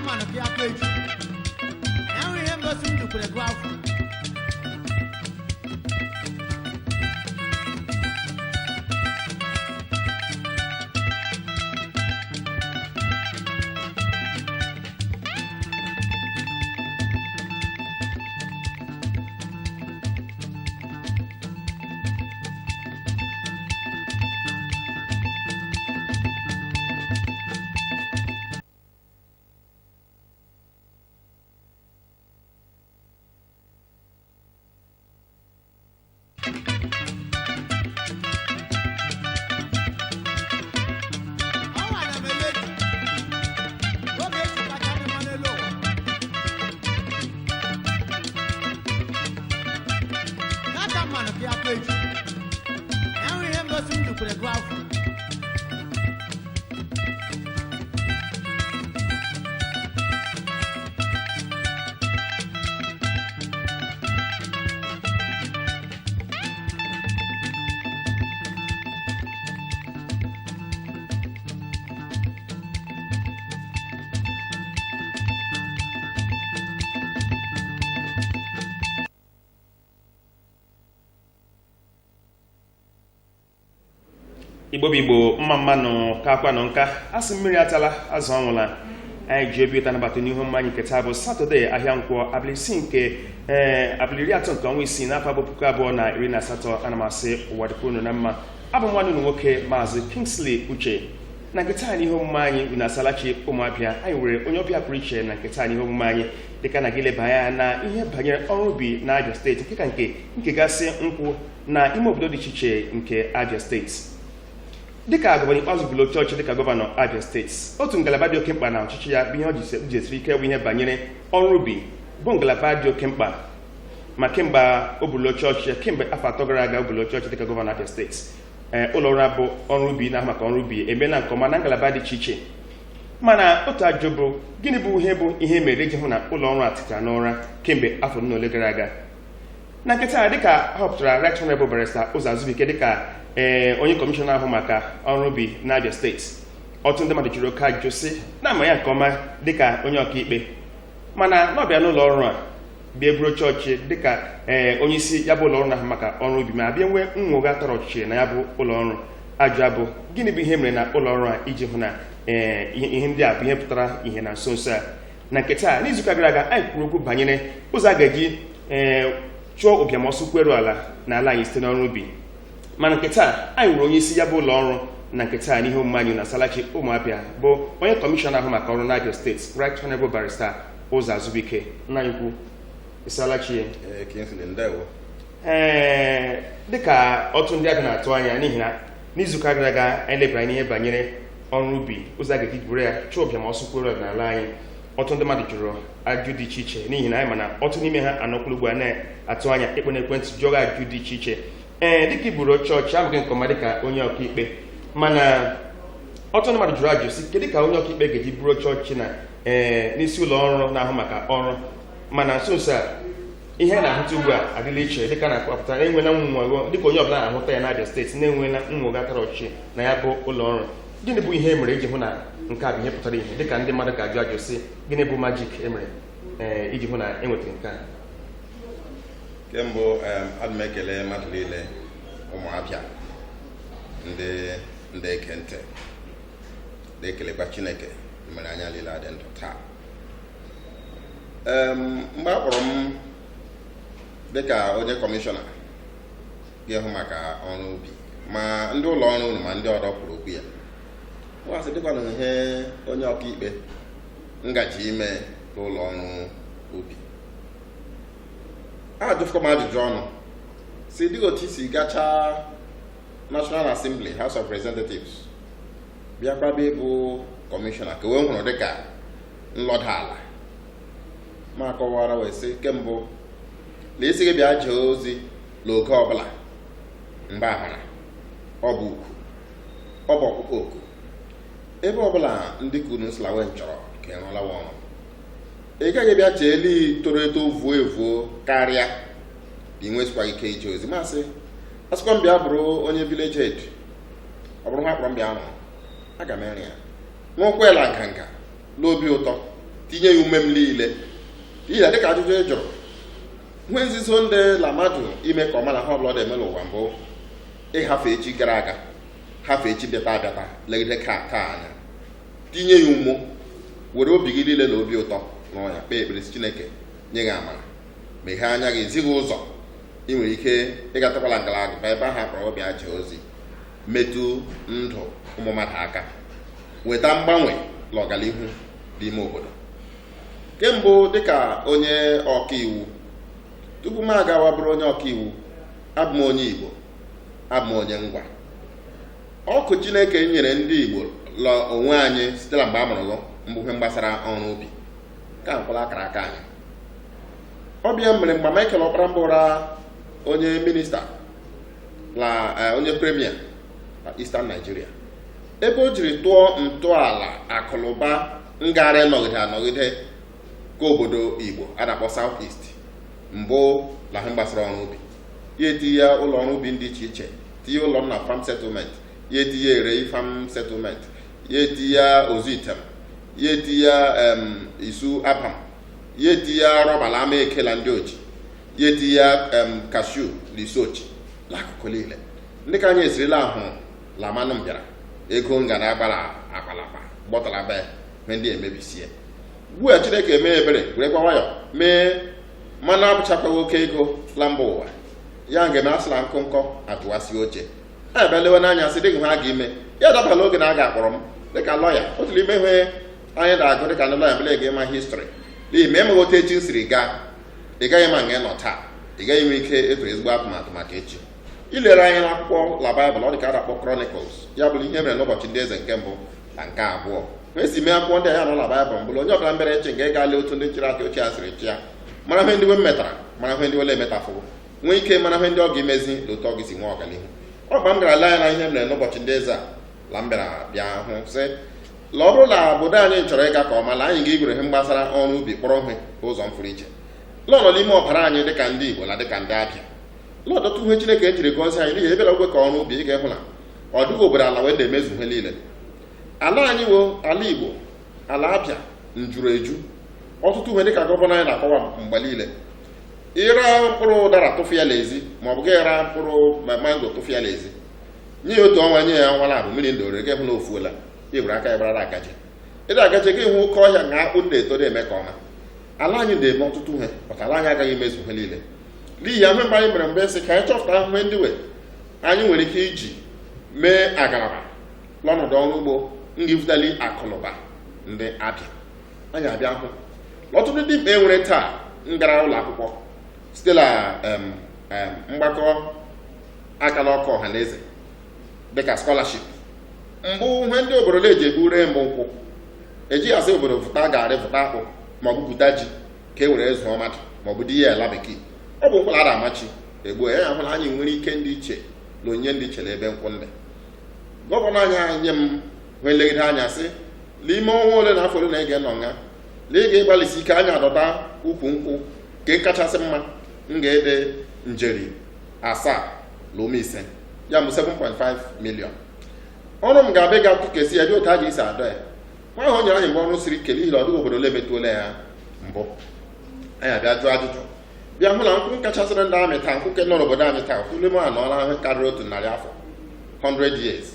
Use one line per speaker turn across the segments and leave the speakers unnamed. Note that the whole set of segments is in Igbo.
man of your place. Now we have nothing to put a graph. Now we have nothing to put a graph.
Igbo mmanụ ka akwa nọ nka asị mmiri atala azụ ọnwụla anyị ji obi ụtọ nabata n'ihu mmanya nke taa bụ Satọde ahịa nkwọ abalị isii nke abalị 30 nke ọnwa isii n'afọ abụ 2018. ana m asị ụwa dịkwa unu na mma. Abụ nwanne unu nwoke Maazị Kingsley Uche. Na nke taa n'ihe omume anyị unu asalachi ụmụapịa anyị nwere onye ọbịa pụrụ iche na nke taa n'ihe omume anyị dịka na gị leba anya na ihe banyere ọrụ ubi na Abia steeti nke ka nke gasị nkwụ na ime obodo dị iche iche nke Abia steeti. Dịka gọvanọ Ikpeazụ bụrụ chọọchị dịka gọvanọ Abia steeti, otu ngalaba dị oke mkpa na ọchịchị ya bụ ihe ọ ji esiri ike bụ ihe banyere ọrụ ubi bụ ngalaba dị oke mkpa ma kemgbe o bụrụ chọọchị kemgbe afọ 3 gara aga o bụrụ chọọchị dịka gọvanọ Abia steeti. Ụlọ ọrụ abụ ọrụ ubi na maka ọrụ ubi emeela nke ọma na ngalaba dị iche iche, mana otu ajụjụ bụ gịnị bụ ihe mere iji hụ na ụlọ ọrụ a tịtara n'ụra kemgbe afọ 1 ole gara aga. Na nkịta dịka a họpụtara Right Honorable Barrister Ụzọ Azubike dịka onye kọmishọna ahụ maka ọrụ ubi na Abia steeti, ọtụtụ ndị mmadụ jiri oke ajụjụ sị na-ama ya nke ọma dịka onye ọkaikpe, mana n'ọbịa n'ụlọ ọrụ a bịa bụrụ chọọchị dịka onye isi ya bụ ụlọ ọrụ ahụ maka ọrụ ubi ma bịa nwee nnwogha tọrọ ọchịchị na ya bụ ụlọ ọrụ. Ajụ abụ gịnị bụ ihe mere na ụlọ ọrụ a iji hụ na ihe ndị a bụ ihe pụtara ihe na nso nso a. Na nke taa n'izuụka gara aga anyị kwuru okwu banyere ụzọ a ga-eji chụọ ụbịamọsụ kweru ala n'ala anyị site n'ọrụ ubi, mana nke taa anyị nwere onye isi ya bụ ụlọ ọrụ na nke taa n'ihe omume anyị na asalachi ụmụapịa bụ onye kọmishọna ahụ maka ọrụ na Abia steeti Right Honorable Barrister Ụzọ Azubike. Nna anyị kwu isalachi dịka otu ndị abịa na-atụ anya n'ihi na n'izuụka gara aga anyị lebara n'ihe banyere ọrụ ubi ụzọ a ga-eji buru ya chụọ ụbịamọsụ kweru ala n'ala anyị. Ọtụtụ ndị mmadụ jụrụ ajụjụ dị iche iche n'ihi na anyị mana ọtụtụ n'ime ha anọkwuru ugbu a na-atụ anya ekpe n'ekwentị jụọ ajụjụ dị iche iche. Dịka iburu chọọchị abụghị nke ọma dịka onye ọkaikpe, mana ọtụtụ ndị mmadụ jụrụ ajụ sị kedu ka onye ọkaikpe ga-eji buru chọọchị na n'isi ụlọ ọrụ na-ahụ maka ọrụ, mana nso nso a ihe na-ahụta ugbu a adịla iche dịka na-akpọpụta enwela nnwogha dịka onye ọbụla na-ahụta ya na Abia steeti na-enwela nnwogha tara ọchịchị na ya bụ ụlọ ọrụ. Gịnị bụ ihe mere iji hụ na nke a bụ ihe pụtara ihe dịka ndị mmadụ ga-ajụ ajụ sị gịnị bụ majik emere iji hụ na enwetara nke a?
Kemgbe ana m ekele mmadụ niile ụmụapịa ndị eke ntị na-ekelekwa Chineke mere anya niile adị ndụ taa. Mgbe a kpọrọ m dịka onye kọmishọna ga-ehụ maka ọrụ ubi ma ndị ụlọ ọrụ unu ma ndị ọdọ kwuru okwu ya, wasị dịkwana ihe onye ọkaikpe ngaji ime n'ụlọ ọrụ ubi. Ajụfụkwa m ajụjụ ọnụ si dịka otu isi gacha National Assembly House of Representatives bịakwa bịa bụ kọmishọna ka wee hụrụ dịka nlọda ala ma kọwara wee sị kembụ na isi gị bịa jee ozi n'oge ọbụla mgbe ahụra ọ bụ ukwu ọ bụ ọkpụkpọ oku ebe ọbụla ndị kunu slawe chọrọ ka ịrụlawa ọrụ. Ị gaghị bịa cheeli toro eto vuo evuo karịa ị nwesịkwa ike ije ozi masị asịkwa m bịa bụrụ onye village head, ọ bụrụ ha kpọrọ m bịa ahụ aga m ere ya n'ụkwụela nganga n'obi ụtọ tinye ya ume m niile n'ihi na dịka ajụjụ ị jụrụ nwe nzizo ndị la mmadụ ime ka ọ mara ha ọbụla ọ na-eme n'ụwa mbụ ịhafe echi gara aga hafe echi bịata abịata legide ka anya tinye ya umo were obi gị niile na obi ụtọ n'ọnya kpee ekpere si Chineke nye gị amara meghee anya gị ezi gị ụzọ ị nwere ike ịgatakwala ngalaba ebe ahụ akpọrọ ọbịa jee ozi metụ ndụ ụmụ mmadụ aka weta mgbanwe na ọganihu n'ime obodo. Kembụ dịka onye ọkaiwu, tupu m agawa bụrụ onye ọkaiwu, abụ m onye Igbo, abụ m onye Ngwa. Ọkụ Chineke nyere ndị Igbo la onwe anyị site na mgbe a mụrụ mbụ ihe gbasara ọrụ ubi ka mkpụrụ akara aka anyị. Ọbịa mere mgbe Michael Ọkpara mbụra onye minista la onye premier na Eastern Nigeria, ebe o jiri tụọ ntọala akụlụba ngagharị anọgide ka obodo Igbo a na-akpọ South East mbụ na ihe gbasara ọrụ ubi. Ya etinye ụlọ ọrụ ubi dị iche iche, tinye ụlọ nna farm settlement, ya etinye Erei farm settlement, ya etinye Ozitem, ya etinye Isu Abam, ya etinye Rọbala Ama Ekela ndị Oji, ya etinye Kashu Lisochi n'akụkụ niile. Ndị ka anyị esirila ahụ la manụ bịara ego ngana agbara akpalakpa gbọtara be me ndị emebisie. Ugbu a Chineke mee ebere werekwa nwayọ mee mana abụchakwaghị oke ego la mba ụwa ya nga eme asịla nkụnkọ atụwasị oche ebe lewe n'anya sị dịghị ha ga ime ya dabala oge na a ga-akpọrọ m dịka lọya otu ime ihe anyị na-agụ dịka ndị lọya mbele ga-ema histrị n'ihi ma emeghị otu echi siri gaa ị gaghị ma nga nọ taa ị gaghị enwe ike efu ezigbo atụmatụ maka echi. Ilere anya n'akwụkwọ la Baịbụl ọ dịka a na-akpọ Chronicles, ya bụrụ ihe mere n'ụbọchị ndị eze nke mbụ na nke abụọ. Esi mee akwụkwọ ndị ya nọ na Baịbụl mbụrụ onye ọbụla mbere eche nga ịga lee otu ndị chịrị aka ochie asịrị chịa mara ihe ndị we metara mara ihe ndị wele emetafụrụ nwee ike mara ihe ndị ọ ga-emezi na otu ọ ga-esi nwe ọganihu. Ọ gba m gara lee anya na ihe mere n'ụbọchị ndị eze a la m bịara bịa hụ sị la ọ bụrụ na obodo anyị chọrọ ịga ka ọma la anyị ga-igwere ihe gbasara ọrụ ubi kpọrọ ihe ụzọ mfụrụ iche lọnọ n'ime ọbara anyị dịka ndị Igbo na dịka ndị Abịa. Lọdọtụ ihe Chineke jiri gọzie anyị n'ihi ebere ogwe ka ọrụ ubi ị ga-ehụ na ọ dịghị obodo ala wee na-emezu ihe niile. Ala anyị wo ala Igbo, ala Abịa njuru eju ọtụtụ ihe dịka gọvanọ anyị na-akọwa mgbe niile. Ịra mkpụrụ ụdara tụfu ya n'ezi ma ọ bụ ga-era mkpụrụ mango tụfu ya n'ezi nye ya otu ọnwa nye ya ọnwa na-abụ mmiri ndore ga-ehụ na ofuola ya were aka ya gbara agaje ịda agaje ga ịhụ oke ọhịa na akpụ na-eto na-eme ka ọma. Ala anyị na-eme ọtụtụ ihe maka ala anyị agaghị emezu ihe niile. N'ihi ya mgbe anyị mere mgbe sị ka anyị chọpụta ihe ndị we anyị nwere ike iji mee agalaba n'ọnọdụ ọrụ ugbo ngifutali akụnụba ndị Abịa. Anyị abịa hụ ọtụtụ ndị mkpa enwere taa ngara ụlọ akwụkwọ site na mgbakọ aka n'ọkụ ọha na eze dịka scholarship. Mbụ ihe ndị obodo na-eji egbu ree mbụ nkwụ ejighị asị obodo fụta garị fụta akpụ maọbụ gwuta ji ka e were zụọ mmadụ maọbụ di ya ala bekee. Ọ bụ nkwụla a amachi egbuo ya hụ na anyị nwere ike ndị iche na onyinye ndị iche na ebe nkwụ ndị. Gọvanọ anyị nye m nwee nlegide anya sị n'ime ọnwa ole na afọ ole na-ege nọ nga na ị ga-egbalịsi ike anya adọta ukwu nkwụ nke kachasị mma m ga-ede njeri 7.5 ya bụ 7.5 million. Ọrụ m ga-abịa ga kesi ya dị otu a ga-esi adọ ya. Nwa ahụ nyere anyị mgbe ọrụ siri ike n'ihi na ọdịghị obodo ole emetụola ya mbụ. Anyị abịa jụọ ajụjụ bịa hụ na nkwụ kachasịrị ndị amị taa nkwụ nke nọ n'obodo anyị taa ụlọ m anọọla ihe karịrị otu narị afọ 100 years.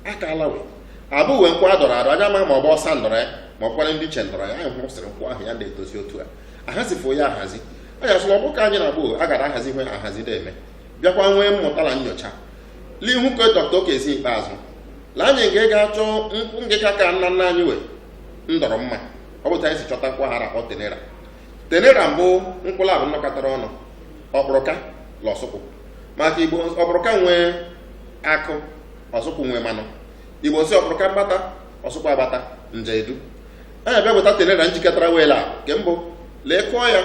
Akaala we abụ uwe nkwụ adọrọ adọ anya amaghị ma ọ bụ ọsa ndọrọ ya ma ọ kwara ndị iche ndọrọ ya. Anyị hụ sịrị nkwụ ahụ ya na-etozi otu a ahazifụ ya ahazi. Anyị asụrụ ọ bụ ka anyị na-agbụ a gara ahazi ihe ahazi na-eme bịakwa nwee mmụta na nyocha n'ihu ka Dr. Okezi ikpeazụ la anyị ga ga-achọ nkwụ ngịka ka nna nna anyị wee ndọrọ mma. Ọ bụta anyị si chọtakwa ha rakpọ tenera mbụ nkwụla abụ nnọkọtara ọnụ ọkpụrụka la ọsụkwụ maka Igbo ọkpụrụka nwee akụ ọsụkwụ nwee manụ. Igbo si ọkpụrụka mgbata ọsụkwụ agbata nje edu. Anyị bịa weta tenera njikọtara weela nke mbụ lee kụọ ya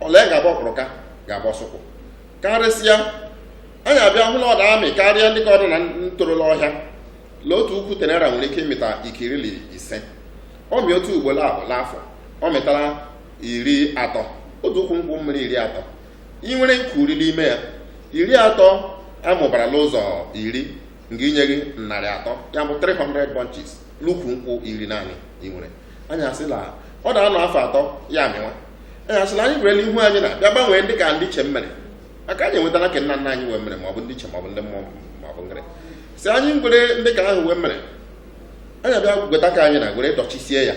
ole ga-abụ ọkpụrụka ga-abụ ọsụkwụ karịsịa. Anyị abịa hụ na ọ da amị karịa ndị ka ọdụ na ntorola ọhịa la otu ukwu tenera nwere ike ịmịta ikirili 5. Ọ mị otu ugbo l'afọ ọ mịtara 30 otu ukwu nkwụ mmiri 30. Ị nwere nkuri n'ime ya 30 amụbara n'ụzọ 10 nga inye gị 300 ya bụ 300 bunches l'ukwu nkwụ 10 naanị ị nwere. Anyị asịla ọ da-anọ afọ atọ ya amịnwa asịla anyị werela ihu anyị na bịa gbanwee ndị ka ndị iche mere aka anyị enwetara ka nna nna anyị wee mere maọbụ ndị iche maọbụ ndị mmụọ maọbụ ngịrị si anyị gwere ndị ka ahụ wee mere anyị abịa gweta ka anyị na were dọchisie ya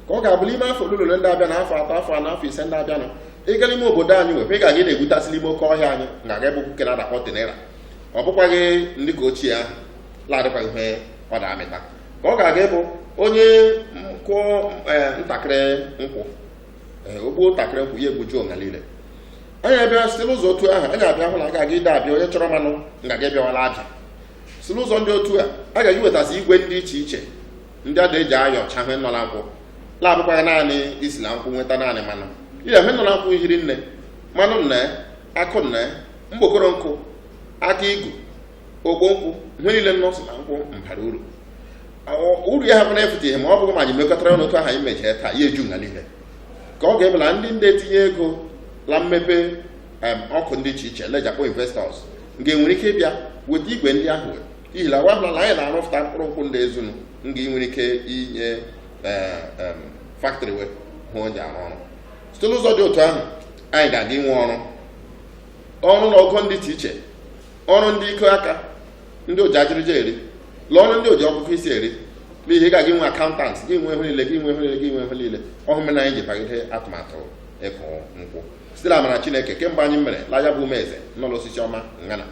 ka ọ ga-abụ n'ime afọ olulole ndị abịa na afọ atọ afọ anọ afọ ise ndị abịa nọ ịga n'ime obodo anyị wee ga gị na-egbutasịla ime oke ọhịa anyị ga-aga ebe okwuke na-adakpọ tenera ọ bụkwaghị ndị ka ochie ahụ ladịkwaghị ihe ọ da-amịta ka ọ ga-aga ịbụ onye kụọ ntakịrị nkwụ ogbuo ntakịrị nkwụ ya egbuju ọga niile anyị abịa site n'ụzọ otu ahụ anyị abịa hụ na aga aga ide abịa onye chọrọ mmanụ ngaga ịbịawala aja si n'ụzọ ndị otu a a ga-eji wetasị igwe ndị iche iche ndị a na-eji ayọ ọcha hụ nọ na nkwụ labụkwaghị naanị isila nkwụ nweta naanị mmanụ ile hụ nọ na nkwụ hiri nne mmanụ nne akụ nne mgbokọrọ nkụ aka igu ogbo nkwụ ihe niile nọ si na nkwụ mbara uru ya hapụ na-efute ma ọ bụghị ma anyị mekọtara n'otu ahụ anyị mejie taa ya eju nga niile ka ọ ga-ebela ndị etinye ego la mmepe ọkụ ndị iche iche lejakpọ investors ga-enwere ike ịbịa weta igwe ndị ahụ ihi na wa hụla anyị na-arụpụta mkpụrụ nkwụ ndị ezunu nga ị nwere ike inye factory wee hụ onye arụ ọrụ site n'ụzọ dị otu ahụ anyị ga-aga inwe ọrụ na ogo ndị iche iche ọrụ ndị iko aka ndị oji ajịrịja eri lụọ ọrụ ndị oji ọkụkọ isi eri n'ihi ga gị nwe akaụntant gị nwe ihe niile gị nwe ihe niile gị nwe ihe niile ọhụ mere anyị ji bagide atụmatụ ịkụ nkwụ site na amara Chineke kemgbe anyị mere la ya bụ umeze nọ n'osisi ọma ngana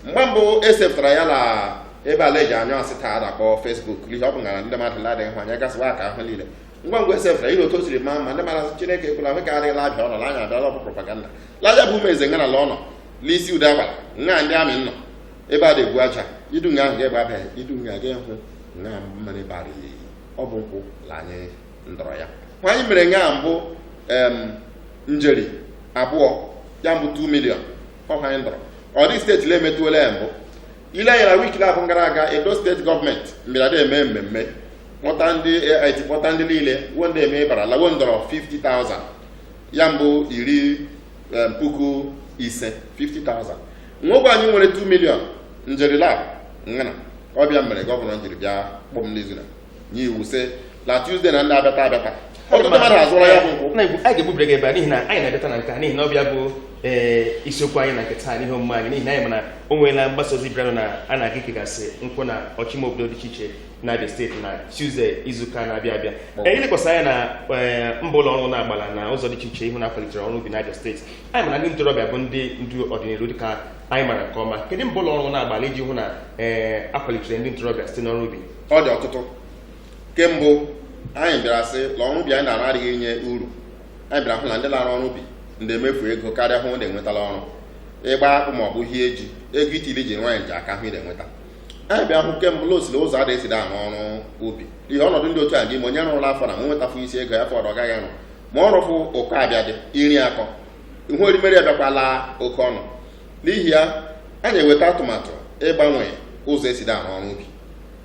mgbe mbụ esepụtara ya na ebe ala eji anyụ asị taa dakpọ Facebook n'ihi ọ bụ ngara ndị mmadụ ladịghị hụ anya gasịwa aka ahụ niile ngwa esepụtara ihe otu o siri maa ma ndị mara Chineke ekwela hụ ka adịghịla abịa ọnọ anya abịala ọbụ propaganda laja bụ umeze ngana la ọnọ n'isi ude agbara nga ndị amị nọ ebe a na-egbu aja idu nga ahụ ga-egbe abịa idu nga ga-ehụ nga mmiri bara ọ bụ nkwụ la anyị ndọrọ ya nwa anyị mere nga mbụ njeri abụọ ya mbụ 2 million ọha anyị ndọrọ ọ dị steeti la emetụola ya mbụ ile anya na wiki labụ gara aga Edo steeti gọọmenti mbịara eme mmemme kpọta ndị AIT kpọta ndị niile wo ndị eme bara lawo ndọrọ 50,000 ya mbụ 50,000 nwoke anyị nwere 2 million njeri labụ ngana ọbịa mere gọvanọ njiri bịa kpọm n'izu na nye iwu sị la Tuesday na ndị abịata ọtụtụ mmadụ azụrụ ya bụ nkwụ
anyị ga-ebubere gị ebe a n'ihi na anyị na-abịata na nke a n'ihi na ọbịa bụ isiokwu anyị na nke taa n'ihe omume anyị n'ihi na anyị mana o nweela mgbasa ozi bịara na a na-aga ikegasị nkwụ na ọchịma obodo dị iche iche na Abia steeti na Tuesday izuụka na-abịa abịa ilekwasị anya na mba ụlọ ọrụ na-agbala na ụzọ dị iche iche ihu na-akwalitere ọrụ ubi na Abia steeti anyị mana ndị ntorobịa bụ ndị ndu ọdịnihu dịka anyị mara nke ọma kedu mba ụlọ ọrụ na-agbala iji hụ na akwalitere ndị ntorobịa site n'ọrụ ubi
ọ dị ọtụtụ kembụ anyị bịara sị na ọrụ ubi anyị na-arụ adịghị inye uru anyị bịara hụ na ndị na-arụ ọrụ ubi ndị emefu ego karịa hụ na enwetala ọrụ ịgba akpụ ma ọ bụ ihe eji ego itili ji nwaanyị ji aka hụ ị na-enweta anyị bịa hụ kemgbe ụlọ osiri ụzọ ada esida arụ ọrụ ubi ihe ọnọdụ ndị otu a gị ma onye rụrụla afọ na ma nwetafụ isi ego ya fọdụ ọ gaghị arụ ma ọ rụfụ ụkọ abịa dị iri akọ ihu orimeri abịakwala oke ọnụ n'ihi ya anyị eweta atụmatụ ịgbanwe ụzọ esida arụ ọrụ ubi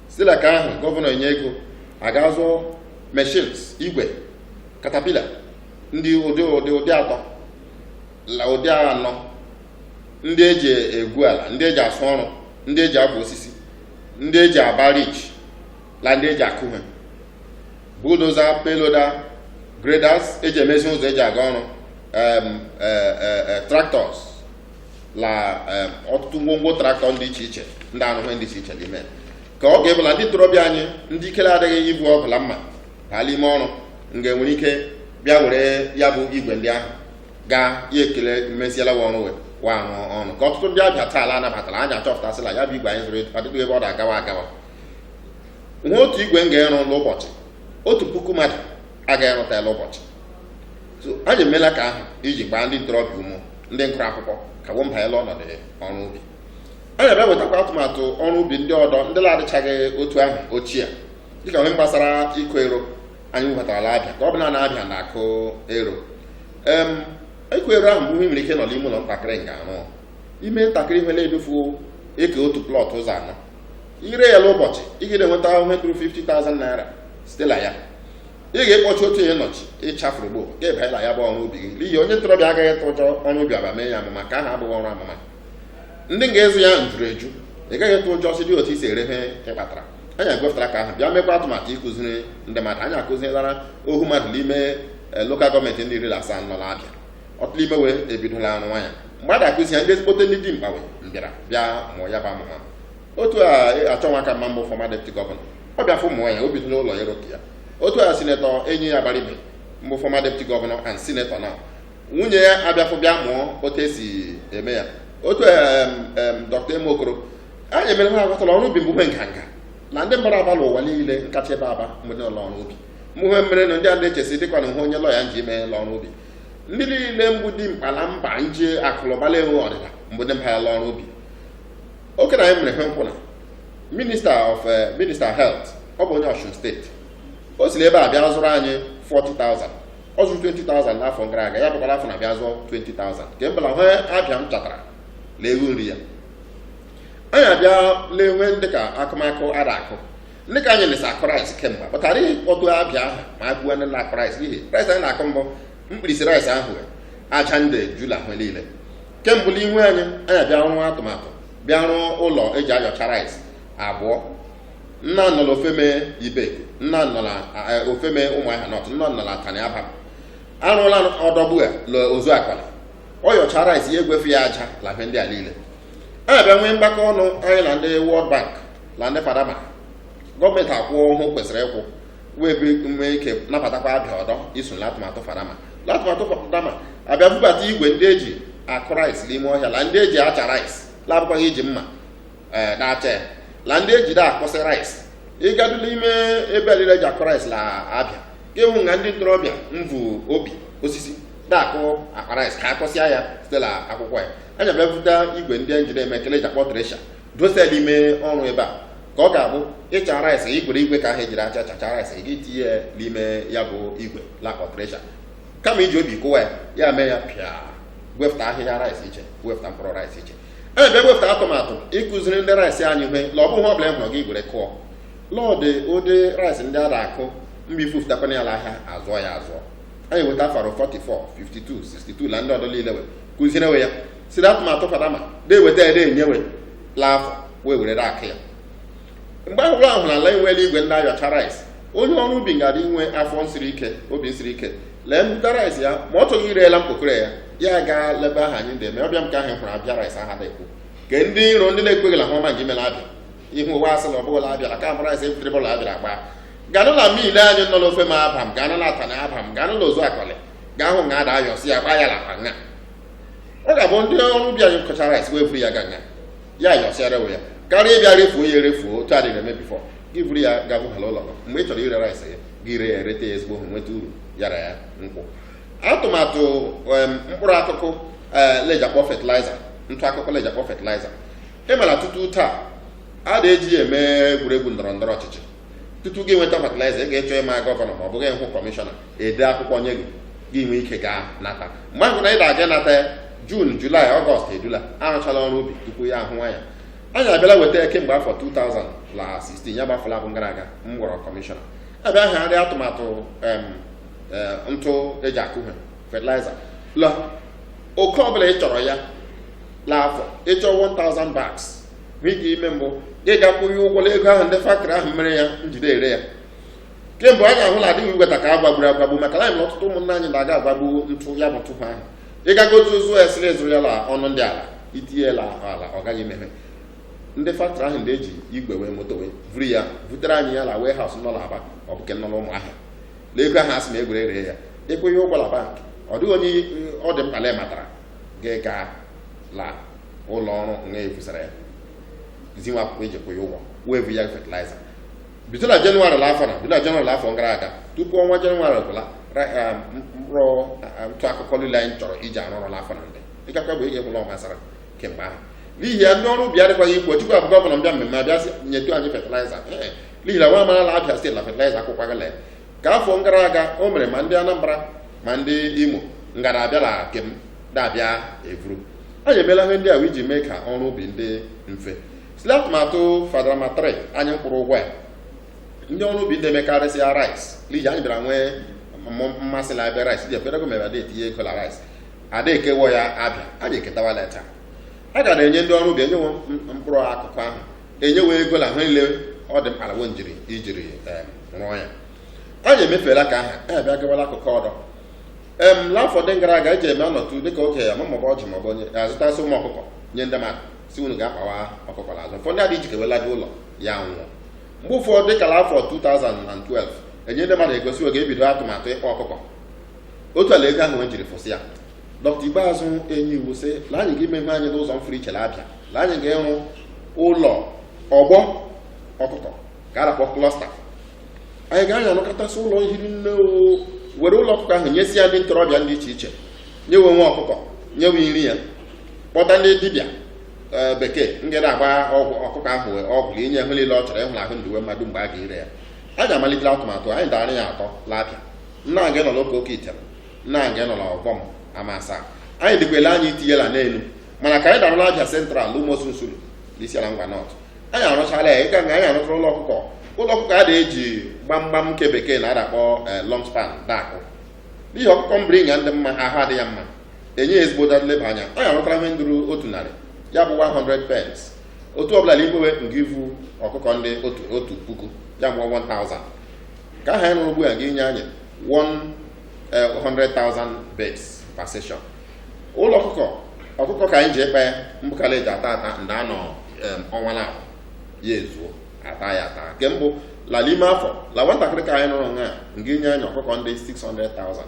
site ka ahụ gọvanọ enye ego aga zụọ machines igwe katapila ndị ụdị atọ la ụdị anọ ndị eji egwu ala ndị eji asụ ọrụ ndị eji abụ osisi ndị eji aba rich la ndị eji akụ ha bulldozer payloader graders eji emezi ụzọ eji aga ọrụ tractors la ọtụtụ ngwongwo traktọ ndị iche iche ndị anụhụ ndị iche iche n'ime ka ọ ga-ebụla ndị ntorobịa anyị ndị ikele adịghị ibu ọbụla mma ala ime ọrụ nga enwere ike bịa were ya bụ igwe ndị ahụ gaa ya ekele mesiela ọrụ wa arụ ọrụ ka ọtụtụ ndị abịa taa ala anabatara anyị achọpụtasịla ya bụ igwe anyị zụrụ adịghị ebe ọ ga-agawa nwa otu igwe m ga-ịrụ n'ụbọchị 1,000 mmadụ agaghị ịrụtala ụbọchị so anyị emeela ka ahụ iji gbaa ndị ntorobịa ume ndị nkụrụ akwụkwọ ka wembanyela ọnọdụ ọrụ ubi anyị abịa wetakwa atụmatụ ọrụ ubi ndị ọdọ ndị na-adịchaghị otu ahụ ochie dịka onye gbasara ịkụ ero anyị webatara abịa ka ọ bụ na abịa na-akụ ero ịkụ ero ahụ bụ ihe nwere ike nọ n'ime ụlọ ntakịrị nga arụ ime ntakịrị ihe na-edufu eke otu plọt ụzọ anọ ire ya n'ụbọchị ị ga-enweta ihe tụrụ 50,000 naira site na ya ị ga-ekpọchi otu ihe nọchi ịchafuru gbo ga-ebanyela ya bụ ọrụ ubi gị n'ihi onye ntorobịa agaghị ịtụ ụjọ ọrụ ubi aba mee ya amụma ka ahụ abụghị ọrụ amụma ndị ga-ezu ya njuru eju ị gaghị ịtụ ụjọ si dị otu isi ere ihe ịkpatara anyị agwepụtara ka ahụ bịa mekwa atụmatụ ịkụziri ndị mmadụ anyị akụzilara ohu mmadụ n'ime lokal gọọmenti ndị 17 nọ n'Abịa ọtụtụ ime wee ebidola arụ nwa ya mmadụ akụzi ya ndị ezigbote ndị dị mkpa mbịara bịa mụọ ya bụ amụ ha otu a achọnwa aka mma mbụ fọma deputy gọvanọ ọ bịa fụ mụọ ya o bidola ụlọ ya roki ya otu a sinetọ enyi ya Baribe mbụ fọma deputy gọvanọ and sinetọ na nwunye ya abịafụ bịa mụọ otu esi eme ya otu Dr. Emokoro anyị emere ha aghọtara ọrụ ubi mgbe nganga na ndị mmadụ abalị ụwa niile nkacha ebe aba mgbe ụlọ ọrụ ubi mgbe mere na ndị a na-echesi dịkwa na ihe onye lọya nji ime ụlọ ọrụ ubi ndị niile mgbu dị mkpa na mba nje akụlụbala enwe ọdịda mgbe ndị mba ya ụlọ ọrụ ubi oke na anyị mere ihe nkwụ na minista health ọ bụ onye Ọshun steeti o siri ebe a bịa zụrụ anyị 40,000 ọ zụrụ 20,000 n'afọ gara aga ya bụkwara afọ na bịa zụọ 20,000 nke mbala hụ Abịa m chatara lee ego nri ya anyị abịa lee nwe ndị ka akụmakụ ada akụ ndị ka anyị lesa akụ rice kemgbe kpatara ọdụ Abịa ahụ ma agụọ ndị na-akụ rice n'ihi rice anyị na-akụ mbụ mkpirisi rice ahụ aja nde jula ahụ niile kemgbe ihu anyị abịa rụọ atụmatụ bịa rụọ ụlọ eji ayọcha rice abụọ nna nọ n'Ofeme Ibe nna nọ na Ofeme Ụmụahịa North nna nọ na Atani Abam arụla ọdọgbu a Ozu Akwala ọ yọcha rice ya egwefe ya aja la ihe ndị a niile anyị abịa nwee mgbakọ ọnụ anyị na ndị World Bank na ndị Fadama gọọmenti akwụọ hụ kwesịrị ịkwụ wee nwee ike nabatakwa Abịa ọdọ iso atụmatụ Fadama Fadama abịa bubata igwe ndị eji akụ rice n'ime ọhịa la ndị eji acha rice labụkwaghị iji mma na-acha ya la ndị eji da akpọsị rice ịgadu n'ime ebe alile eji akụ rice la Abịa ka ịhụ na ndị ntorobịa mvu obi osisi na-akụ akpa rice ka akọsịa ya site na akwụkwọ ya anya bịa bụta igwe ndị enjin eme ekele eji akpọ tresha dosel ime ọrụ ebe a ka ọ ga-abụ ịcha rice igwere igwe ka ahụ ejiri achacha rice gị tinye ya n'ime ya bụ igwe lakọ tresha kama iji obi kụwa ya mee ya pịa wepụta ahịhịa rice iche wepụta mkpụrụ rice iche anya bịa wepụta atụmatụ ịkụziri ndị rice anyị ihe la ọ bụ ihe ọbụla hụrụ gị gwere kụọ lọdị ụdị rice ndị a na-akụ mba ifufụtakwana ya ahịa azụọ ya azụọ anyị weta faro 44 52 62 na ndị ọdọ niile we kụziere we ya siri atụmatụ Fadama na-eweta ya na-enyewe laafọ wee were akụ ya mgbe ahụ bụla ahụ ala enwela igwe ndị ayọcha rice onye ọrụ ubi ga-adị inwe afọ siri ike obi siri ike lee mbute rice ya ma ọ chọghị ireela mkpokoro ya gaa lebe ahụ anyị ndị eme ọbịa m ka ahụ hụrụ abịa rice aha na-ekwu ka ndị iro ndị na-ekweghị la hụma gị mela Abịa ihu ụwa asị na ọbụla Abịa la ka m rice ebutere bụla Abịa agba ganụ na miile anyị nọ n'Ofeme Abam ganụ na Atani Abam ganụ na Ozu Akwala gaa hụ nga ada ayọsi ya gba ya la nga ọ ga-abụ ndị ọrụ ubi anyị kọcha rice wee buru ya ga nga ya ayọsiara we ya karịa ịbịa refuo ya erefuo otu adịghị eme bifọ gị buru ya gabụhala ụlọ mgbe ị chọrọ ire rice ya gị ree ya rete ya ezigbo hụ nweta uru yara ya nkwụ atụmatụ mkpụrụ akụkụ lejakpọ fertilizer ntụ akụkụ lejakpọ fertilizer ịmara tutu taa a na-eji eme egwuregwu ndọrọ ndọrọ ọchịchị tutu gị nweta fertilizer ị ga-echọ ịma gọvanọ ma ọ bụghị hụ kọmishọna ede akwụkwọ nye gị nwee ike gaa nata mgbe ahụ na ị na-aga nata ya Jun Julaị Ọgọst edula arụchala ọrụ ubi tupu ya ahụwa ya anyị abịala weta kemgbe afọ 2016 ya gbafụla bụ gara aga m gwọrọ kọmishọna abịa ahịarị atụmatụ ntụ eji akụ ihe fertilizer la oke ọbụla ị chọrọ ya l'afọ ịchọ 1000 bags ike ime mbụ ị ga-akwụnye ụgwọ ego ahụ ndị faktọrị ahụ mere ya njide ere ya kemgbe anyị ahụla adịghị igweta ka a gbagburu agbagbu maka na anyị ọtụtụ ụmụnne anyị na-aga agbagbu ntụ ya bụ ntụ ha ahụ ịgagotu ụzụ esiri ezuru ya la ọnụ ndị ala itinye la ala ọ gaghị ememe ndị faktọrị ahụ ndị eji igwe wee moto wee vuru ya butere anyị ya la warehouse nọ n'Aba ọ bụ nke nọ n'Ụmụahịa la ego ahụ asị ma egwere ree ya ekweghị ụgwọ la bank ọ dịghị onye ọ dị mkpa matara gị gaa la ụlọ ọrụ nga efusara ya zinwe akwụkwọ eji kwụghị ụgwọ wee vu ya fertilizer bido na Jenụwarị afọ gara aga tupu ọnwa Jenụwarị gwụla rụọ ntụ akụkọ niile anyị chọrọ iji arụ ọrụ n'afọ na ndị ịgakwa bụ ihe hụla ọmasara kemgbe ahụ n'ihi ya ndị ọrụ ubi adịkwaghị ikwu Chukwu abụ gọvanọ bịa mmemme abịa nyetu anyị fertilizer n'ihi na nwa amarala Abịa steeti na fertilizer akwụkwa gala ka afọ gara aga o mere ma ndị Anambra ma ndị Imo ngara abịala kem na-abịa evuru anyị emeela ihe ndị a iji mee ka ọrụ ubi ndị mfe site atụmatụ Fadama 3 anyị mkpụrụ ụgwọ ya ndị ọrụ ubi ndị emekarịsịa rice n'ihi anyị bịara nwee mmasị na abịa rice ji efere gọọmenti ada etinye ego la rice ada ekewo ya Abịa a ga-eketawa leta a ga na-enye ndị ọrụ ubi enyewo mkpụrụ akụkụ ahụ enyewo ego la ha niile ọ dị mkpa na ijiri rụọ ya. Anyị emefela ka aha bịa gawala akụkọ ọdọ n'afọ dị gara aga eji eme ọnọdụ dịka oke amamọba ọjị maọbụ onye azụtasị ụmụ ọkụkọ nye ndị mmadụ si unu ga-akpawa ọkụkọ n'azụ. Ụfọdụ adị ijikewela dị ụlọ ya nwụọ. Mgbe ụfọdụ dịka afọ 2012 enye ndị mmadụ egosi oge ebido atụmatụ ịkpa ọkụkọ. Otu ala ego ahụ jiri fụsị ya. Dr. Ikpeazụ enye iwu sị la anyị ga-ememe anyị n'ụzọ mfere iche Abịa, la anyị ga-ịrụ ụlọ ọgbọ ọkụkọ ka a na-akpọ klọsta. Anyị ga-anya anụkọtasị ụlọ hiri nne were ụlọ ọkụkọ ahụ nyesi ya ndị ntorobịa dị iche iche, nyewe nwe ọkụkọ, nyewe nri ya, kpọta ndị dibịa bekee nga na-agba ọgwụ ọkụkọ ahụ ọgwụ inye hụ niile ọ chọrọ ịhụrụ ahụ ndị uwe mmadụ mgbe a ga-ire ya. Anyị amalitela atụmatụ anyị dara ya atọ Abịa. Nna aga nọ n'oke oke item, nna aga nọ n'ọgbọm Amasa. Anyị dịkwele anyị itinyela n'elu mana ka anyị darụla Abịa Central Umosu Nsuru n'isi ala Ngwa North. Anyị arụchala ya ịka nga anyị arụtara ụlọ ọkụkọ a na-eji gbamgbam nke bekee na-adakpọ long span dakụ n'ihi ọkụkọ mbringa ndị mma ahụ adịghị mma enye ezigbo leba anya. Anyị arụtara ihe nduru 100 ya bụ 100 pence. Otu ọbụla n'igbewe nga ivu ọkụkọ ndị otu puku ya bụ 1000 ka aha anyị rụrụ ugbu a ga-enye anyị 100,000 beds per session. Ụlọ ọkụkọ ka anyị ji ekpe mbụkala eji ata ndị anọ ọnwa na ya ezuo ata ya ata nke mbụ la n'ime afọ la nwatakịrị ka anyị nụrụ nga enye anyị ọkụkọ ndị 600,000.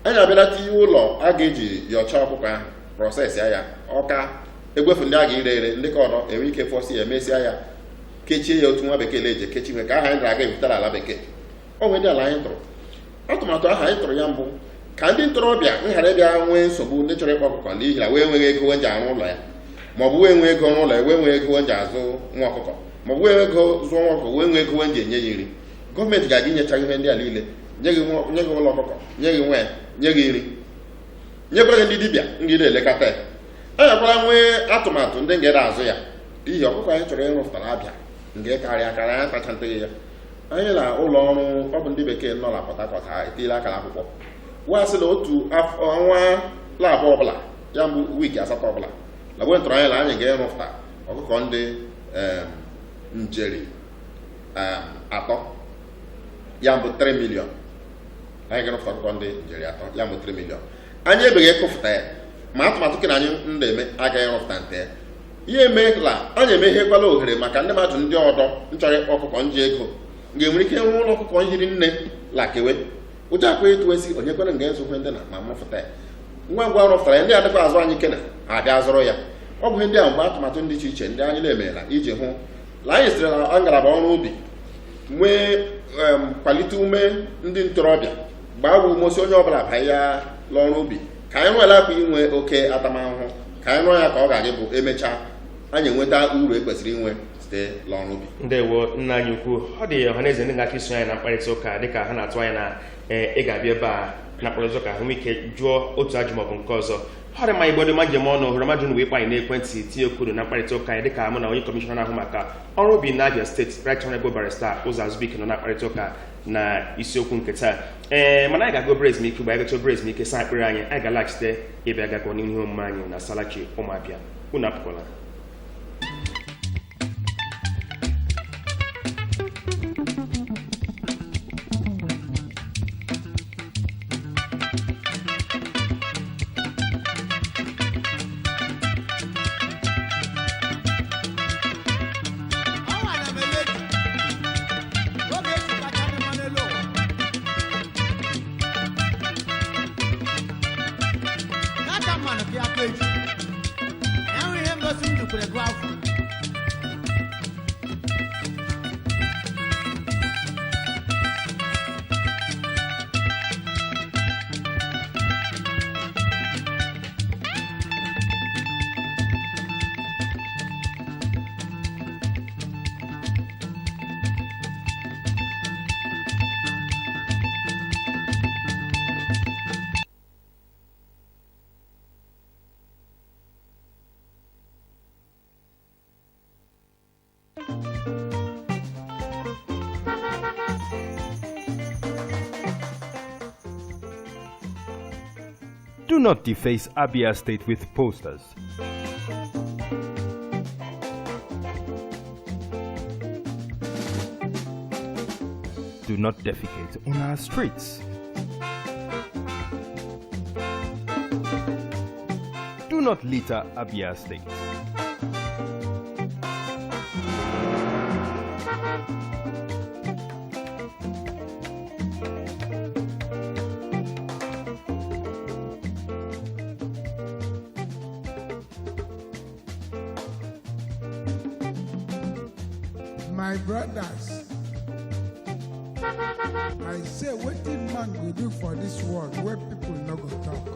Anyị abịala tinye ụlọ a ga-eji yọcha ọkụkọ ahụ prọsesị ya ọka egwefu ndị a ga-ire ere ndị ka ọdọ enwe ike fọsị ya emesịa ya kechie ya otu nwa bekee eji ekechi nwe ka aha anyị ga ebutara ala bekee. O nwere ndị ala anyị tụrụ atụmatụ aha anyị tụrụ ya mbụ ka ndị ntorobịa nghara ịbịa nwee nsogbu ndị chọrọ ịkpa ọkụkọ n'ihi na wee nweghị ego nje arụ ụlọ ya maọbụ wee nwee ego n'ụlọ ya wee nwee ego nje azụ nwa ọkụkọ maọbụ wee nwee ego zụọ nwa ọkụkọ wee nwee ego nje enye ya nri. Gọọmenti ga-aga inyecha ihe ndị a niile nye gị ụlọ ọkụkọ, nye gị nwa ya, nye gị nri, nyekwara gị ndị dibịa ndị na-elekọta ya. Anyị akwara nwee atụmatụ ndị nga azụ ya n'ihi ọkụkọ anyị chọrọ ịrụpụtara Abịa nga karịa anyị tachanteghị ya. Anyị na ụlọ ọrụ ọ bụ ndị bekee nọ na Port Harcourt ha etiela akara akwụkwọ wasị na otu ọnwa labụ ọbụla ya mbụ wiiki 8 ọbụla na gwe ntụrụ anyị na anyị ga-ịrụpụta ọkụkọ ndị njeri 3 ya mbụ 3 million. Anyị ga-arụpụta ọkụkọ ndị njeri 3 ya mbụ 3 million. Anyị ebeghị ịkụpụta ya ma atụmatụ ke na anyị na-eme agaghị ịrụpụta nte ya. Ihe emeela anyị emeghekwala ohere maka ndị mmadụ ndị ọdọ nchọrọ ọkụkọ nji ego ga-enwere ike ịrụ ụlọ ọkụkọ nhiri nne lakewe ụjọ akwa etu esi onye kwere nga ezokwe ndị na ma mụfụta ya ngwa ngwa rụpụtara ya ndị adịkwa azụ anyị kena abịa zụrụ ya. Ọ bụ ihe ndị a mgbe atụmatụ dị iche iche ndị anyị na-emeela iji hụ na anyị sitere na ngalaba ọrụ ubi nwee kwalite ume ndị ntorobịa gbaa umosi onye ọbụla banye ya n'ọrụ ubi ka anyị rụọla akwa inwe oke atamahụhụ ka anyị rụọ ya ka ọ ga-adị bụ emechaa anyị enweta uru ekwesịrị inwe site n'ọrụ ubi.
Ndewo nna anyị ukwu. Ọ dị ọhaneze ndị ga-aka iso anyị na mkparịta ụka dịka ha na-atụ anya na ị ga-abịa ebe a na mkparịta ụka ha nwee ike jụọ otu ajụ maọbụ nke ọzọ. Ọ dị mma Igbo dị ma njem ọnụ hụrụ mmadụ wee kpa anyị n'ekwentị tinye okwu na mkparịta ụka anyị dịka mụ na onye kọmishọna na-ahụ maka ọrụ ubi na Abia steeti Right Honorable Barrister Ụzọ Azubike nọ na mkparịta ụka na isiokwu nke taa. Mana anyị ga-aga obere ezumike mgbe anyị gacha obere ezumike saa ekpere anyị ga-alaghachite ịbịa gakọ n'ihu omume anyị na Salachi Ụmụabịa. Unu apụkwala.
Do not deface Abia State with posters. do not defecate on our streets. Do not litter Abia State.
My brothers, I say wetin man go do for this world where people no go talk.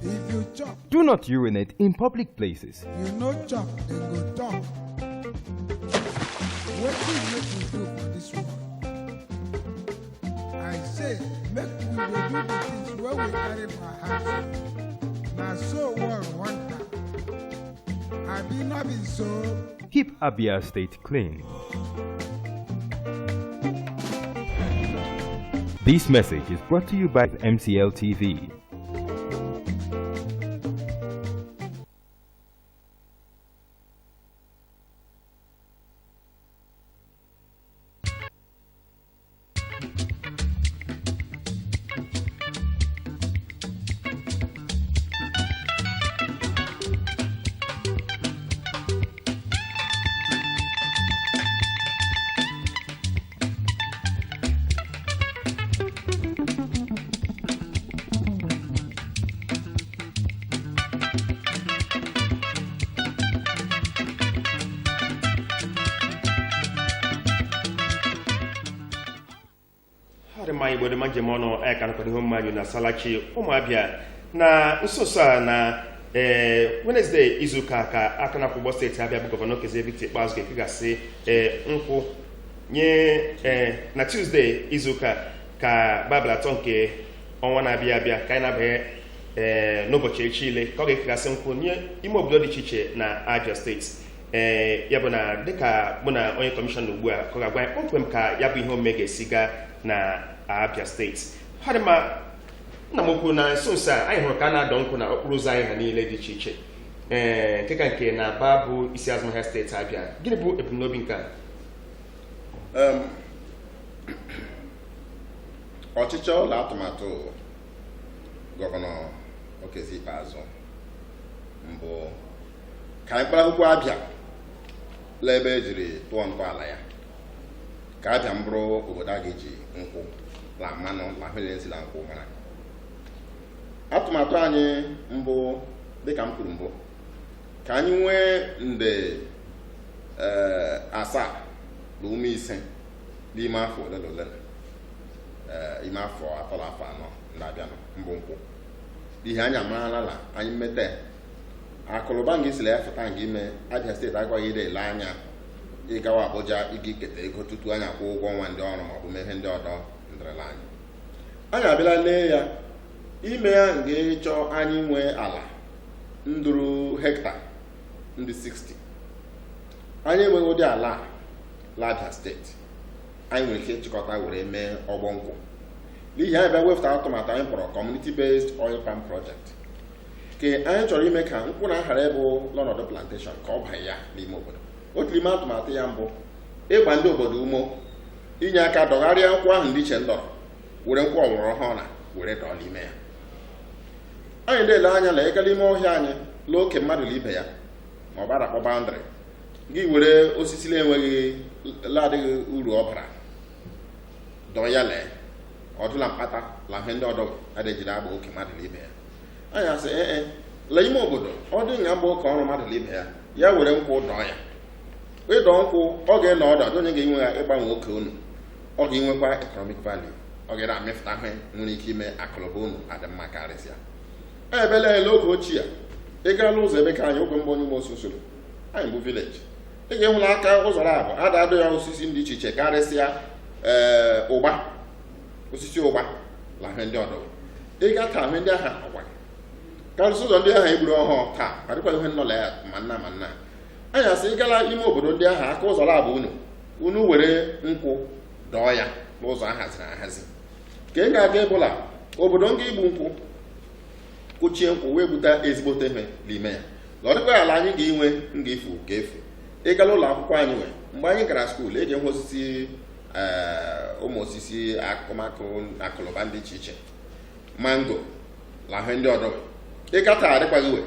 If you chop,
Do not urinate in public places.
you no chop, then go talk. Wetin make we do for this world? I say make we dey do the things wey we carry for heart. Na so world want am. Abi no be so?
Keep Abia State clean. This message is brought to you by MCL TV.
Adịmanyị Igbo dị ma njem ọnụ anyị ka nọkwa n'ihu mmadụ na Salachi Ụmụabịa na nso a na Wednesday izuụka ka aka na Akwa steeti Abịa bụ gọvanọ Okezie Victor Ikpeazụ ga-ekegasị nkwụ nye na Tuesday izuụka ka Baịbụl atọ nke ọnwa na-abịa abịa ka anyị na-abịa n'ụbọchị echi ile ka ọ ga-ekegasị nkwụ nye ime obodo dị iche iche na Abia steeti ya bụ na dịka mụ na onye kọmishọna ugbu a ka ọ ga-agwa anyị kpọmkwem ka ya bụ ihe omume ga-esi gaa na Abia steeti. Ha dị ma nna m okwu na nso nso a anyị hụrụ ka a na-adọ nkụ na okporo ụzọ anyị ha niile dị iche iche nke ka nke na Aba bụ isi azụmahịa steeti Abia. Gịnị bụ ebumnobi nke a?
Ọchịchọ ụlọ atụmatụ gọvanọ Okezie Ikpeazụ mbụ ka anyị kpara akwụkwọ Abia lee ebe ejiri tụọ ntọala ya ka Abia mbụrụ obodo a ga-eji nkwụ la mmanụ la helensi la nkwụ mara. Atụmatụ anyị mbụ dịka m kwuru mbụ ka anyị nwee nde 7.5 n'ime afọ ole na ole ime afọ 3 na afọ 4 ndị Abịa mbụ nkwụ ihe anyị amarala la anyị mmete akụlụba nga isila ya fụta nga ime Abia steeti agwaghị ide ele anya ịgawa Abuja ịga iketa ego tutu anyị akwụ ụgwọ ọnwa ndị ọrụ maọbụ mee ihe ndị ọdọ ndịrịla anyị abịala lee ya ime ya nga ịchọ anyị nwee ala ndụrụ hekta ndị 60 anyị enweghị ụdị ala la Abia steeti anyị nwere ike ịchịkọta were mee ọgbọ nkwụ n'ihi anyị bịa wepụta atụmatụ anyị kpọrọ community based oil palm project ke anyị chọrọ ime ka nkwụ na aghara ịbụ n'ọnọdụ plantation ka ọ banye ya n'ime obodo. Otu n'ime atụmatụ ya mbụ ịgba ndị obodo umo inye aka dọgharịa nkwụ ahụ ndị iche ndọrọ were nkwụ ọgbara ọhụrụ na were dọọ n'ime ya. Anyị na-ele anya na ịga n'ime ọhịa anyị lee oke mmadụ na ibe ya ma ọ gbadakpọ bandịrị gị were osisi na-enweghị ladịghị uru ọ bara dọọ ya lee ọdụla mkpata la ihe ndị ọdọ adịjiri agba oke mmadụ na ibe ya. Anyị asị lee ime obodo ọ dị nga mbụ oke ọrụ mmadụ na ibe ya ya were nkwụ dọọ ya ịdọ nkwụ ọ ga-enọ ọdọ onye ga-enwe ya ịgbanwe oke unu ọ ga-enwekwa economic value ọ ga-amịpụta ihe nwere ike ime akụlụba unu adị mma karịsịa. Anyị ebele ele oge ochie ị gaala ụzọ ebe ka anyị oge mbụ onye Imo Sosoro anyị bụ vileji ị ga-enwela aka ụzọrọ abụ adadụ ya osisi dị iche iche karịsịa ụgba osisi ụgba la ihe ndị ọdọ ị ga ka ihe ndị agha ọgwa karịsịa ụzọ ndị agha egburu ọhụụ taa adịkwa ihe nnọla ya ma nna ma nna. Anyị asị ịgala ime obodo ndị agha aka ụzọ labụ unu were nkwụ dọọ ya n'ụzọ ahaziri ahazi ka ị ga-aga ebụla obodo nga igbu nkwụ kụchie nkwụ wee bute ezigbote ihe n'ime ya na ọ dịkwa ala anyị ga-enwe nga efu ga efu. Ịgala ụlọ akwụkwọ anyị nwee mgbe anyị gara skuul eji hụ osisi ụmụ osisi akụmakụ akụlụba ndị iche iche mango la ihe ndị ọdọ ịgata adịkwaghị we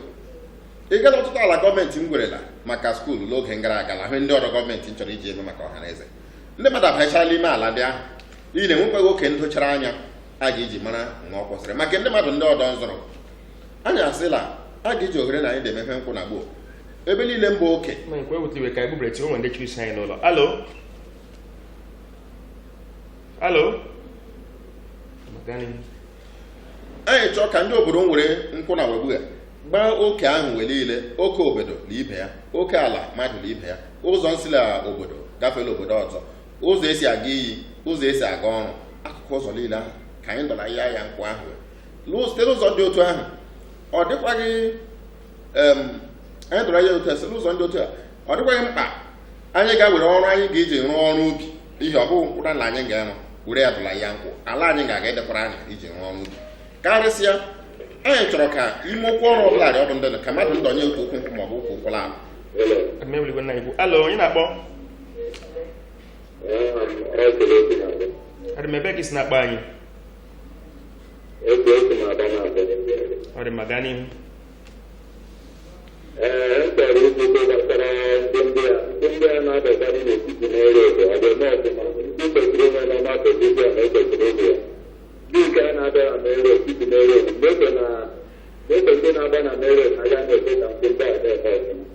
ịgata ọtụtụ ala gọọmenti m gwerela maka skuulu n'oge gara aga la ihe ndị ọdọ gọọmenti chọrọ iji eme maka ọha na eze ndị mmadụ abanyechala ime ala ndị ahụ n'ihi na enwekwaghị oke ndochara anya a ga-eji mara nwa ọ kwụsịrị maka ndị mmadụ ndị ọdọ nzọrọ anyị asịla a ga-eji ohere na anyị na-emepe nkwụ na gboo ebe niile mba oke
ka egbubere onwe ndị chiri isi anyị n'ụlọ. Alo alo
anyị chọọ ka ndị obodo nwere nkwụ na wegbu ya gbaa oke ahụ mgbe niile oke obodo na ibe ya oke ala mmadụ na ibe ya ụzọ nsila obodo gafere obodo ọzọ ụzọ esi aga iyi ụzọ esi aga ọrụ akụkụ ụzọ niile ahụ ka anyị dọrọ ya nkwụ ahụ site n'ụzọ dị otu ahụ ọ dịkwaghị anyị dọrọ ya otu esi n'ụzọ ndị otu a ọ dịkwaghị mkpa anyị ga-were ọrụ anyị ga-eji rụọ ọrụ ubi ihe ọ bụ nkwụda na anyị ga-arụ were ya dọla ya nkwụ ala anyị ga-aga edekwara anyị iji rụọ ọrụ ubi karịsịa anyị chọrọ ka ime okwu ọrụ ọbụla dị ọdụ ndị ka mmadụ ndọnye otu okwu nkwụ maọbụ okwu nkwụla ahụ.
Alo, onye na-akpọ? Adịmebe gị si na-akpọ anyị? Ọ dị maka n'ihu.
Chọrọ ikwute gbasara ndị a na-adakarị n'etiti n'ere obodo ọ dị eme ọfụma ndị kwesịrị ime na mmadụ dibịa na ekwesịrị ịbụ ya ndị nke a na-adara n'ere etiti n'ere obodo mgbe ndị na-agba na n'ere aga na-ete ka ndị ndị a na-eme ọfụma.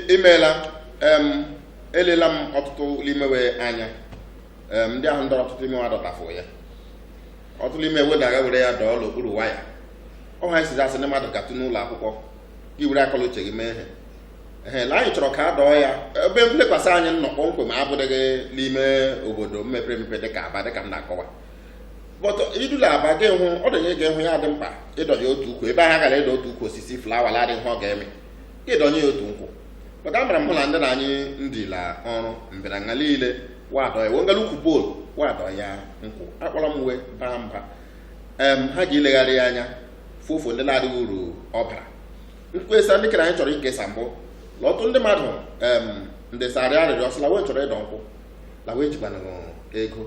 Imeela elela m ọtụtụ limewe anya ndị ahụ ndọrọ ọtụtụ ime adọtafụ ya ọtụtụ ime wedaga were ya dọọ n'okpuru waya ọha esi asị ndị mmadụ gatụ n'ụlọ akwụkwọ gị were akọla uche gị mee ihe la anyị chọrọ ka a dọọ ya ebe mlekwasị anyị nnọọ kpọmkwem abụdịghị n'ime obodo mepere emepe dịka Aba dịka m na-akọwa bọtụ idula Aba gị hụ ọ dịnye ga ịhụ ya dị mkpa ịdọnye otu ukwu ebe ahụ gara ịdọ otu ukwu osisi flawa la adịghị ọ ga-eme ịdọnye ya otu nkwụ maka amara m hụ na ndị na anyị ndị la ọrụ mbịaranya niile wadọ ya wengala ukwu poolu wadọ ya nkwụ akpọrọ m uwe baa mba ha ga-ilegharị ya anya fụfụ ndị na-adịghị uru ọbara nkwesa ndị kere anyị chọrọ ikesa mbụ lọtụ ndị mmadụ ndị sarị arịrị ọsọ lawe chọrọ ịdọ nkwụ lawe jikwanụ ego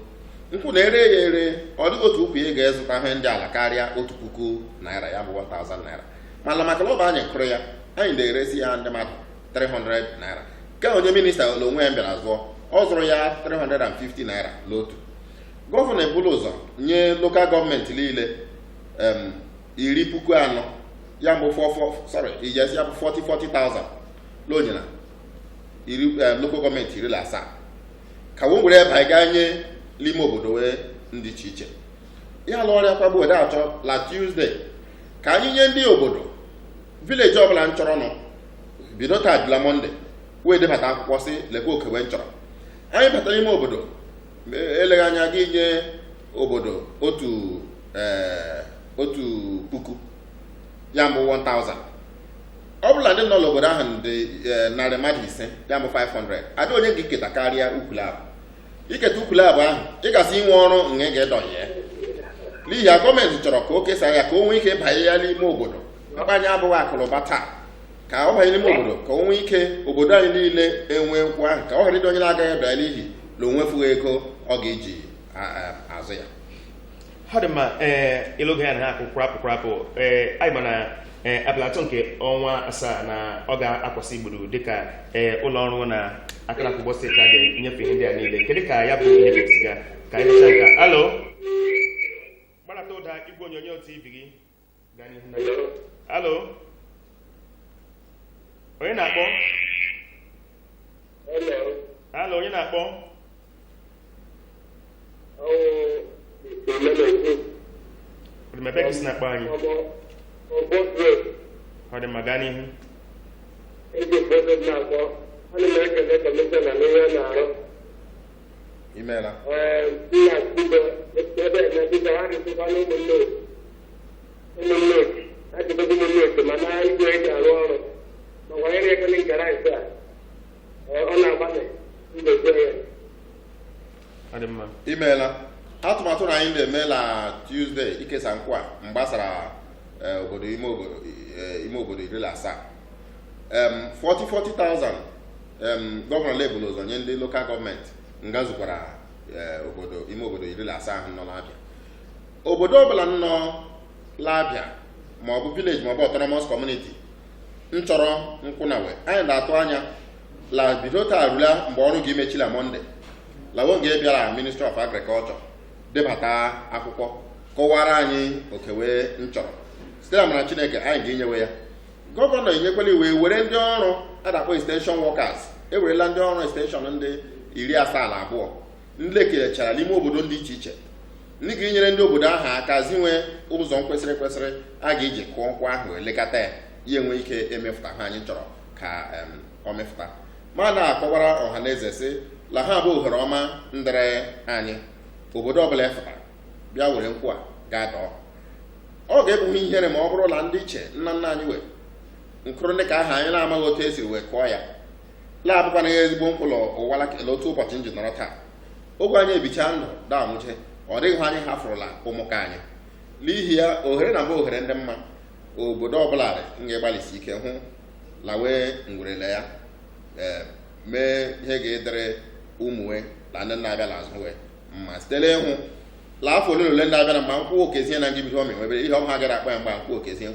nkwụ na-ere ya ere ọ dịghị otu ukwu ị ga-ezụta ihe ndị ala karịa 1,000 naira ya bụ 1,000 naira mana maka na ọ bụ anyị kụrụ ya anyị na-eresi ya ndị mmadụ 300 naira ka onye minista ụlọ onwe ya bịara zụọ ọ zụrụ ya 350 naira n'otu gọvanọ ebulu ụzọ nye lokal gọọmenti niile 40,000 ya bụ ijesi ya bụ 40,000 n'onye na lokal gọọmenti 17 ka we were ebe anyị gaa nye n'ime obodo wee ndị iche iche ya lụ ọrịa kwagbu ode achọ la Tuesday ka anyị nye ndị obodo vileji ọbụla m chọrọ nọ bido taa bila Monde wee debata akwụkwọ si lekwa okewe nchọrọ anyị batara n'ime obodo eleghị anya gị nye obodo otu puku ya mbụ 1,000 ọ bụla ndị nọ n'obodo ahụ ndị narị mmadụ 5 ya mbụ 500 adị onye gị keta karịa ukwulu abụ iketa ukwulu abụ ahụ ị gasị inwe ọrụ nye ga-edọnye n'ihi ya gọọmenti chọrọ ka o kesaa ya ka o nwee ike banye ya n'ime obodo mkpanye abụghị akụrụba taa ka ọ banye n'ime obodo ka o nwee ike obodo anyị niile enwe nkwụ ahụ ka ọ ghara ịdị onye na-agaghị ebịa n'ihi na o nwefughị ego ọ ga-eji azụ ya.
Ha dị mma ịlụga ya na ha kwụkwụrapụ anyị ma na abalị nke ọnwa asaa na ọ ga-akwụsị igbodo dịka ụlọ ọrụ na akara akwụkwọ steeti a ga-enyefe ihe ndị a niile kedu ka ya bụ ihe ga-esiga ka anyị lecha nke alo gbarata ụda igwe onyonyo TV gị gaa n'ihu na ya. Alo onye na-akpọ? Alo onye na-akpọ? Ọdịmebe gị si na-akpọ anyị? Ọ dị mma gaa n'ihu.
Imeela. Imeela. Atụmatụ na anyị na-eme na Tuesday ikesa nkwụ a mgbasara obodo ime obodo 17 40,000 gọvanọ lebụl ụzọ nye ndị lokal gọọmenti nga zukwara ime obodo 17 ahụ nọ n'Abịa. Obodo ọbụla nọ l'Abịa ma ọ bụ vileji ma ọ bụ autonomous community nchọrọ nkwụnawe anyị na-atụ anya la bido taa rula mgbe ọrụ gị mechila Mọnde lawo nga bịara Ministry of Agriculture debata akwụkwọ kọwara anyị okewe nchọrọ site na amara Chineke anyị ga-enyewe ya. Gọvanọ enyekwala iwe were ndị ọrụ a na-akpọ extension workers ewerela ndị ọrụ extension ndị 72 ndị ekelechara n'ime obodo dị iche iche ndị ga-enyere ndị obodo ahụ aka zinwe ụzọ kwesịrị ekwesịrị a ga-eji kụọ nkwụ ahụ elekọta ya enwe ike emefụta ha anyị chọrọ ka ọ mefụta ma na-akọwara ọha na eze sị la ha bụ ohere ọma ndịrị anyị obodo ọbụla efụtara bịa were nkwụ a gaa dọọ. Ọ ga-ebughi ihere ma ọ bụrụ na ndị iche nna nna anyị wee nkụrụ ndị ka aha anyị na-amaghị otu esiri wee kụọ ya laabụkwana ya ezigbo mkpụrụ ụwala otu ụbọchị nji nọrọ taa oge anyị ebicha ndụ daanwụche ọ dịghị anyị hafụrụla ụmụka anyị n'ihi ya ohere na mbụ ohere ndị mma obodo ọbụla ga-agbalịsi ike hụ lawe ngwerele ya mee ihe ga-edere ụmụnwe na ndị na-abịa n'azụ wee mma sitere ịhụ la afọ ole ole ndị abịa na mgba nkwụ okezie na ngị bido ọmị nwebere ihe ọma gara akpa ya mgba nkwụ okezie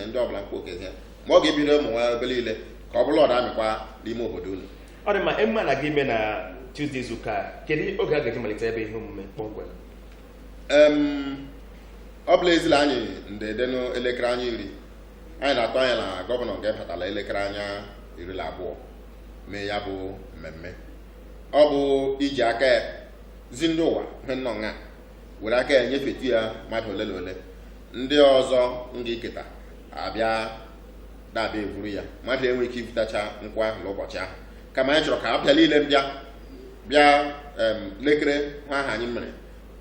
ndị ọbụla nkwụ okezie ma ọ ga-ebido ụmụ nwa ebe niile ka ọ bụla ọ na-amịkwa n'ime obodo unu.
Ọ dị mma emume na-aga ime na Tuesday izu ụka kedu oge a ga-eji malite ebe ihe omume kpọmkwem?
Ọ bụla ezila anyị ndede n'elekere anya 10 anyị na-atụ anya na gọvanọ ga-ebatala elekere anya 12 mee ya bụ mmemme. Ọ bụ iji aka ya zi ndị ụwa ihe nnọọ nha were aka ya nyefetu ya mmadụ ole na ole ndị ọzọ nga iketa abịa dabịa eburu ya mmadụ enwe ike ibutacha nkwụ ahụ n'ụbọchị ahụ kama anyị chọrọ ka abịa niile bịa lekere nwa ahụ anyị mere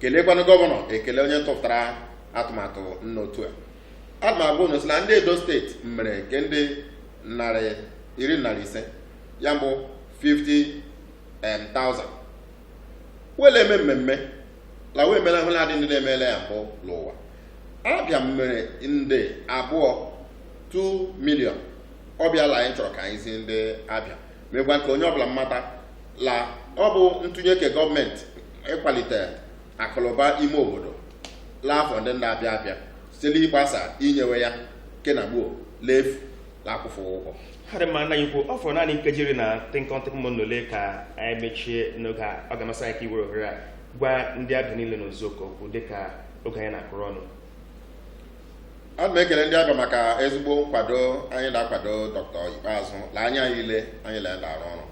kelekwanụ gọvanọ ekele onye tụpụtara atụmatụ nnotu a atụmagụ na osila ndị Edo steeti mere nke ndị 150 ya mbụ 50,000 wele eme mmemme la wee mele hụ na-adị ndị na-emele ya mbụ n'ụwa. Abịa mere nde 2 million ọ bịala anyị chọrọ ka anyị zi ndị Abịa mekwa ka onye ọbụla mmata la ọ bụ ntụnye ke gọọmenti ịkwalite akụlụba ime obodo laafọ ndị na-abịa abịa site n'ịgbasa inyewe ya ke na gbuo lefu la akwụfụ ụgwọ.
Ha dị mma anaghị ikwu ọ fọrọ naanị nkejiri na tịnkọntịkmọ n'ole ka anyị mechie n'oge a ọ ga-amasị anyị ka iwere ohere a gwa ndị Abịa niile n'ozuoke okwu dịka oge anyị na-akụrụ ọnụ.
Ana m ekele ndị Abịa maka ezigbo nkwado anyị na-akwado Dr. Ikpeazụ la anya anyị ile anyị le na-arụ ọrụ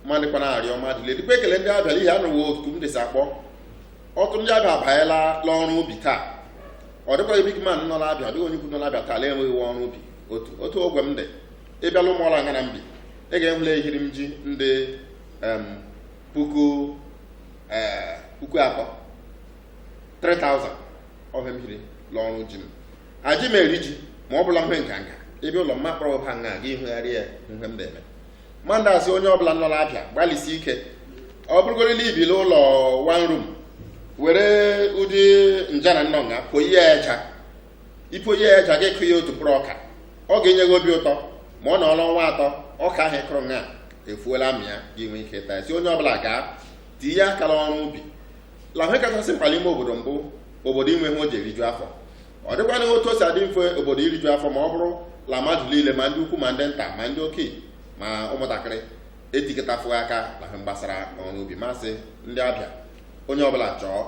mmadụ kwa na-arịọ mmadụ le dịkwa ekele ndị Abịa n'ihi anụwo otu m dịsi akpọ ọtụ ndị Abịa abanyela n'ọrụ ubi taa ọ dịkwa ebikman nọ n'Abịa dịghị onye ikwu nọ n'Abịa taa la enweghị ọrụ ubi otu ogwe m dị ịbịala ụmụọla nga na mbi ị ga-ehụla ehiri m ji ndị puku 3,000 ọhịa m hiri n'ọrụ ji m aji m eri ji ma ọ bụla mhe nganga ebe ụlọ mma kpọrọ ha nga ga ihegharị ya ihe m na-eme mmadụ asị onye ọbụla nọ n'Abịa gbalịsi ike ọ bụrụgorila ibili ụlọ 1 room were ụdị njana nnọọ nga poyi ya eja ipoyi ya eja ga-ekụ ya otu mkpụrụ ọka ọ ga-enye gị obi ụtọ ma ọ nọọrọ ọnwa 3 ọka ahụ ịkụrụ nga efuola m ya ga-enwe ike taa si onye ọbụla gaa tinye aka n'ọrụ ubi la ihe kachasị mkpa n'ime obodo mbụ obodo inwe ihe o ji eriju afọ ọ dịkwana otu o si adị mfe obodo iriju afọ ma ọ bụrụ la mmadụ niile ma ndị ukwu ma ndị nta ma ndị okenye ma ụmụntakịrị etiketafụghị aka na ihe gbasara ọrụ ubi masị ndị Abịa onye ọbụla chọọ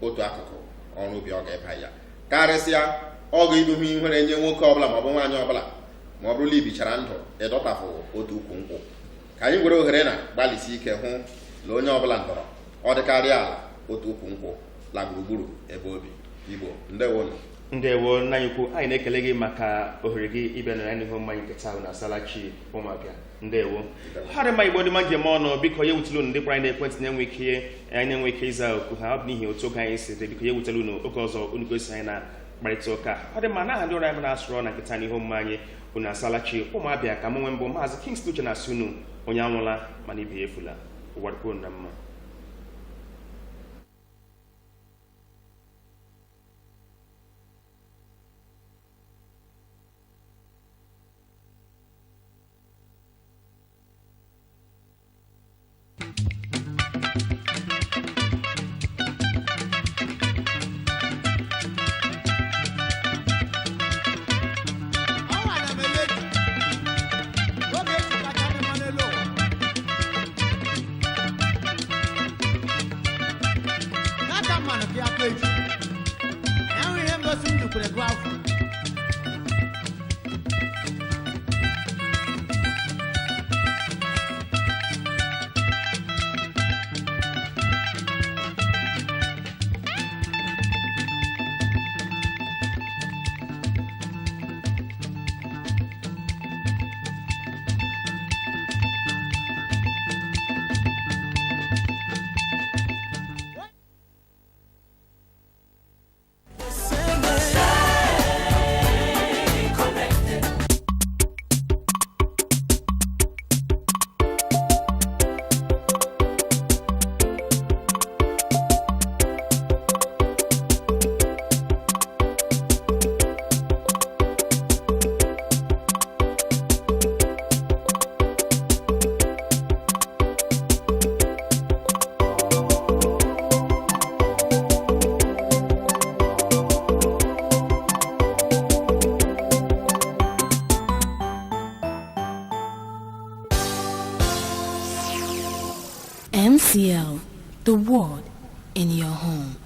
otu akụkụ ọrụ ubi ọ ga-eba ya karịsịa ọ ga-iduhu ihere nye nwoke ọbụla ma ọ bụ nwaanyị ọbụla ma ọ bụrụ na ibichara ndụ ịdọtafụ otu ukwu nkwụ ka anyị were ohere na gbalịsi ike hụ na onye ọbụla ndọrọ ọ dịkarịa ala otu ukwu nkwụ la gburugburu ebe obi Igbo ndewonu.
Ndewo nna anyị ukwu anyị na-ekele gị maka ohere gị ịbịa na n'ihu mmanya nketa ahụ na Asalachi Ụmụabịa. Ndewo ha dị mma Igbo dị ma njem ọnụ biko ya ewutela unu ndị kpọrọ anyị na-ekwentị na-enwe ike ịza oku ha ọ bụ n'ihi otu oge anyị si dị biko ya ewutela unu oge ọzọ unu gosi anyị na mkparịta ụka ọ dị mma n'aha ndị ọrụ anyị na-asụrụ na nketa n'ihu mmanya unu Asalachi Ụmụabịa ka m nwe mbụ Maazị Kingsley Uche na-asị unu onye anwụla mana ibe ya efula ụwa dịkwuo na mma.
ama no kia page. Now we have some to put a graph.
MCL, the world in your home.